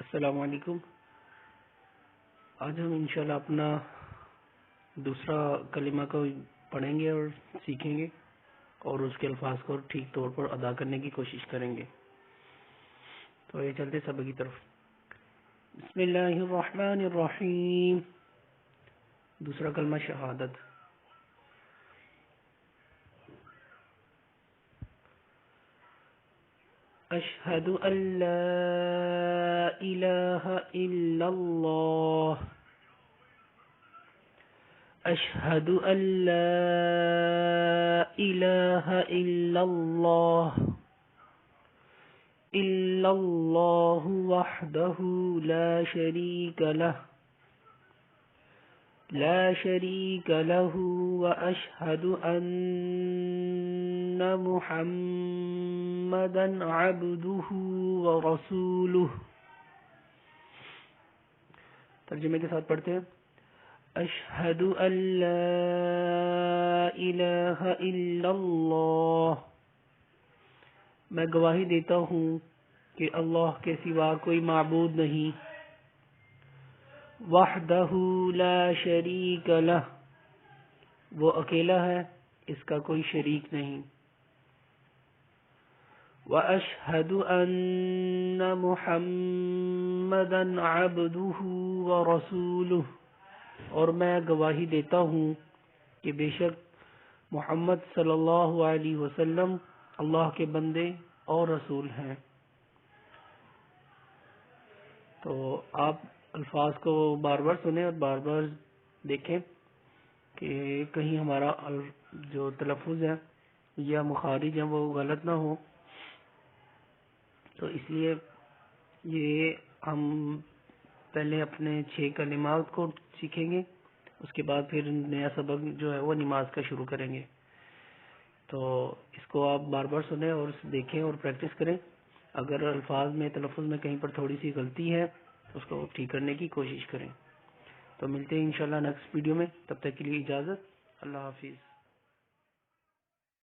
السلام علیکم۔ آج ہم انشاءاللہ اپنا دوسرا کلمہ کو پڑھیں گے اور سیکھیں گے اور اس کے الفاظ کو ٹھیک طور پر ادا کرنے کی کوشش کریں گے۔ تو یہ چلتے سبق کی طرف۔ بسم اللہ الرحمن الرحیم۔ دوسرا کلمہ شہادت۔ اشہد ان لا الہ الا اللہ۔ اشہد ان لا الہ الا اللہ۔ الا اللہ وحدہ لا شریک لہ۔ لا شریک لہ واشہد ان محمدا عبدہ ورسولہ۔ ترجمے کے ساتھ پڑھتے ہیں۔ اشہد ان لا الہ الا اللہ۔ میں گواہی دیتا ہوں کہ اللہ کے سوا کوئی معبود نہیں۔ وحدہ لا شریک لہ، وہ اکیلا ہے، اس کا کوئی شریک نہیں۔ واشہد ان محمدا عبدہ ورسولہ، اور میں گواہی دیتا ہوں کہ بے شک محمد صلی اللہ علیہ وسلم اللہ کے بندے اور رسول ہیں۔ تو آپ الفاظ کو بار بار سنیں اور بار بار دیکھیں کہ کہیں ہمارا جو تلفظ ہے یا مخارج ہیں وہ غلط نہ ہو۔ تو اس لیے یہ ہم پہلے اپنے 6 کلمات کو سیکھیں گے، اس کے بعد پھر نیا سبق جو ہے وہ نماز کا شروع کریں گے۔ تو اس کو آپ بار بار سنیں اور دیکھیں اور پریکٹس کریں۔ اگر الفاظ میں تلفظ میں کہیں پر تھوڑی سی غلطی ہے تو اس کو ٹھیک کرنے کی کوشش کریں۔ تو ملتے ہیں انشاءاللہ نیکسٹ ویڈیو میں، تب تک کے لیے اجازت، اللہ حافظ۔